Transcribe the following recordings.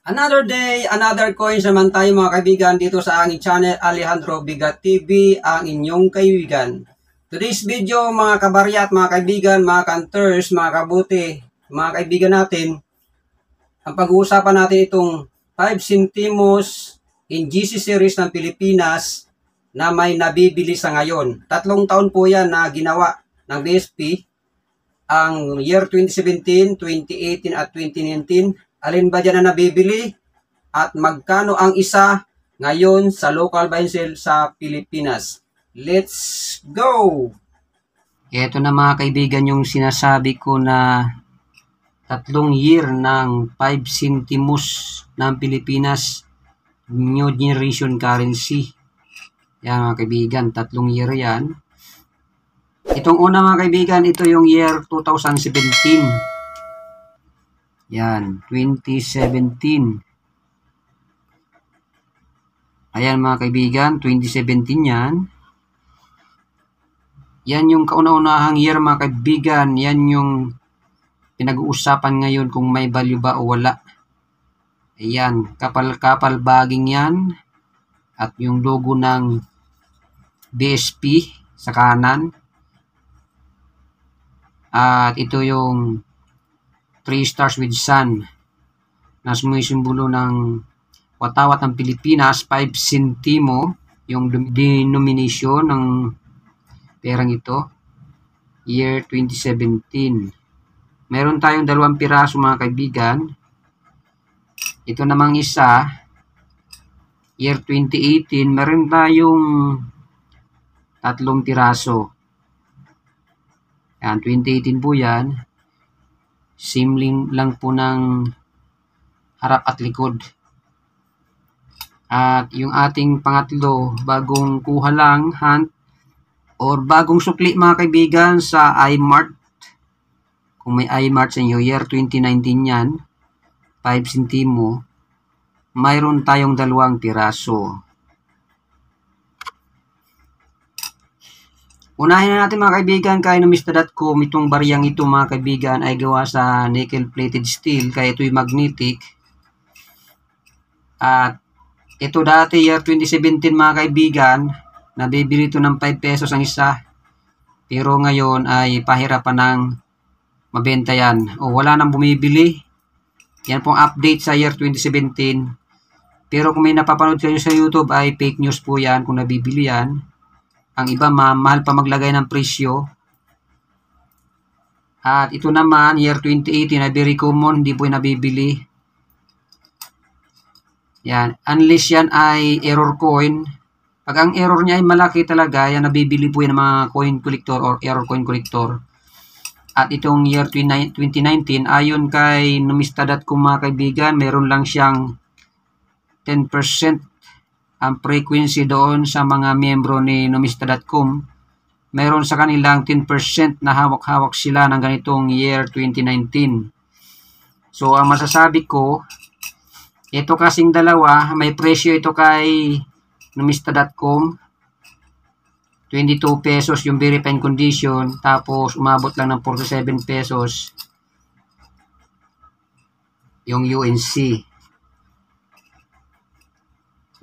Another day, another coins naman tayo mga kaibigan dito sa aking channel Alejandro Bigat TV, ang inyong kaibigan. Today's video mga kabarya at mga kaibigan, mga kanters, mga kabuti, mga kaibigan natin, ang pag-uusapan natin itong 5 centimos in GC series ng Pilipinas na may nabibili sa ngayon. 3 taon po yan na ginawa ng BSP, ang year 2017, 2018 at 2019. Alin ba dyan na nabibili at magkano ang isa ngayon sa local buy and sell sa Pilipinas? Let's go! Ito na mga kaibigan yung sinasabi ko na 3 year ng 5 centimos ng Pilipinas new generation currency. Yan mga kaibigan, 3 year yan. Itong una mga kaibigan, ito yung year 2017. Yan, 2017. Ayan mga kaibigan, 2017 yan. Yan yung kauna-unahang year mga kaibigan. Yan yung pinag-uusapan ngayon kung may value ba o wala. Ayan, kapal-kapal baging yan. At yung logo ng BSP sa kanan. At ito yung 3 stars with sun na sumisimbolo ng watawat ng Pilipinas, 5 centimo yung denomination ng perang ito, year 2017. Meron tayong 2 piraso mga kaibigan. Ito namang isa, year 2018, meron tayong 3 piraso. Yan, 2018 po yan. Simling lang po ng harap at likod. At yung ating pangatlo, bagong kuha lang, hunt, or bagong sukli mga kaibigan sa iMart. Kung may iMart sa inyo, year 2019 yan, 5 centimo, mayroon tayong 2 piraso. Unahin na natin mga kaibigan kay numista.com. Itong bariyang ito mga kaibigan ay gawa sa nickel plated steel, kaya ito'y magnetic. At ito dati year 2017 mga kaibigan, nabibili ito ng 5 pesos ang isa. Pero ngayon ay pahirapan ng mabenta yan. O wala nang bumibili. Yan pong update sa year 2017. Pero kung may napapanood kayo sa YouTube ay fake news po yan kung nabibili yan. Ang iba mahal pa maglagay ng presyo. At ito naman, year 2018, na very common, hindi po yung nabibili. Yan, unless yan ay error coin. Pag ang error niya ay malaki talaga, yan nabibili po yan ng mga coin collector or error coin collector. At itong year 2019, ayon kay numista.com mga kaibigan, meron lang siyang 10% ang frequency doon sa mga miyembro ni numista.com. Meron sa kanilang 10% na hawak-hawak sila ng ganitong year 2019. So, ang masasabi ko, ito kasing dalawa, may presyo ito kay numista.com. 22 pesos yung verifying condition, tapos umabot lang ng 47 pesos yung UNC.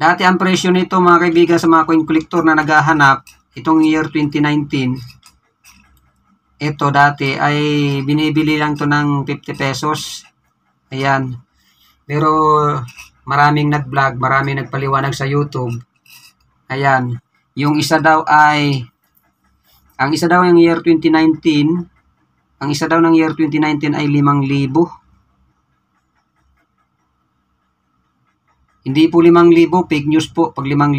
Dati ang presyo nito mga kaibigan sa mga coin collector na naghahanap, itong year 2019, ito dati ay binibili lang to ng 50 pesos. Ayan. Pero maraming nag-vlog, maraming nagpaliwanag sa YouTube. Ayan. Yung isa daw ay, ang isa daw ng year 2019, ang isa daw ng year 2019 ay 5,000. Hindi po 5,000, fake news po pag 5,000.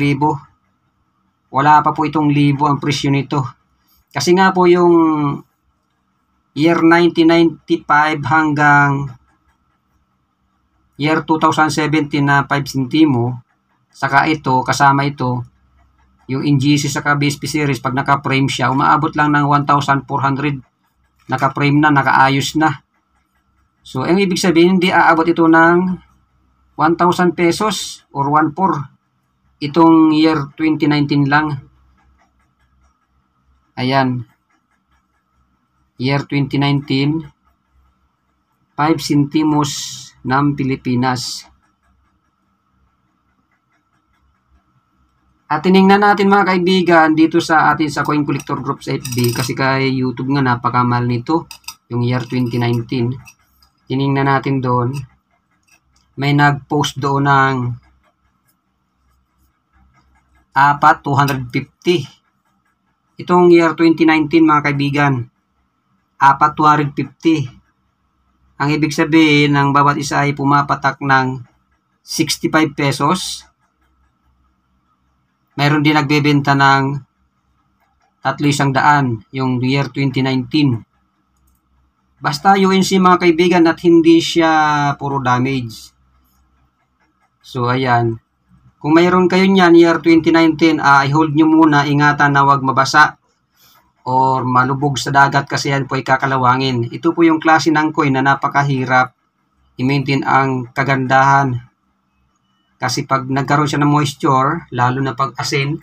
Wala pa po itong libo ang presyo nito. Kasi nga po yung year 1995 hanggang year 2017 na 5 centimo, saka ito, kasama ito, yung NGC saka BSP series, pag naka-frame siya, umaabot lang ng 1,400. Naka-frame na, nakaayos na. So, ang ibig sabihin, hindi aabot ito ng 1,000 pesos or 1,400. Itong year 2019 lang. Ayan. Year 2019. 5 centimos ng Pilipinas. At tiningnan natin mga kaibigan dito sa atin sa Coin Collector Group sa FB kasi kay YouTube nga napakamahal nito yung year 2019. Tiningnan natin doon. May nag-post doon ng 250. Itong year 2019 mga kaibigan, 250. Ang ibig sabihin ng bawat isa ay pumapatak ng 65 pesos. Mayroon din nagbebenta ng 300 yung year 2019. Basta UNC mga kaibigan at hindi siya puro damage. So ayan. Kung mayroon kayo niyan year 2019, i-hold nyo muna, ingatan na wag mabasa or malubog sa dagat kasi yan po ay kakalawangin. Ito po yung klase ng coin na napakahirap i-maintain ang kagandahan. Kasi pag nagkaroon siya ng moisture, lalo na pag asin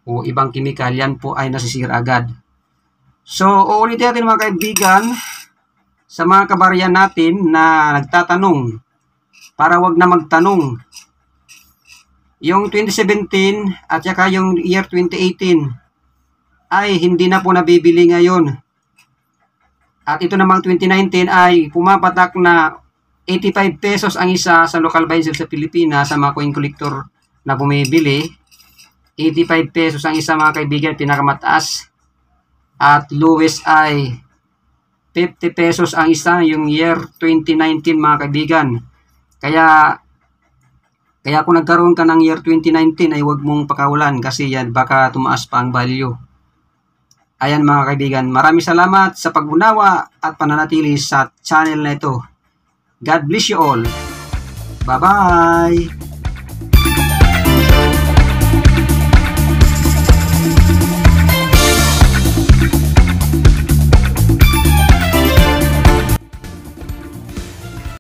o ibang chemical, yan po ay nasisira agad. So, uulitin natin mga kaibigan sa mga kabaryan natin na nagtatanong para wag na magtanong. Yung 2017 at saka yung year 2018 ay hindi na po nabibili ngayon. At ito namang 2019 ay pumapatak na 85 pesos ang isa sa local buyer sa Pilipinas sa mga coin collector na bumibili. 85 pesos ang isa mga kaibigan, pinakamataas. At lowest ay 50 pesos ang isa yung year 2019 mga kaibigan. Kaya kung nagkaroon ka ng year 2019 ay huwag mong pakawalan kasi yan baka tumaas pa ang value. Ayan mga kaibigan, maraming salamat sa pag-unawa at pananatili sa channel na ito. God bless you all. Bye-bye!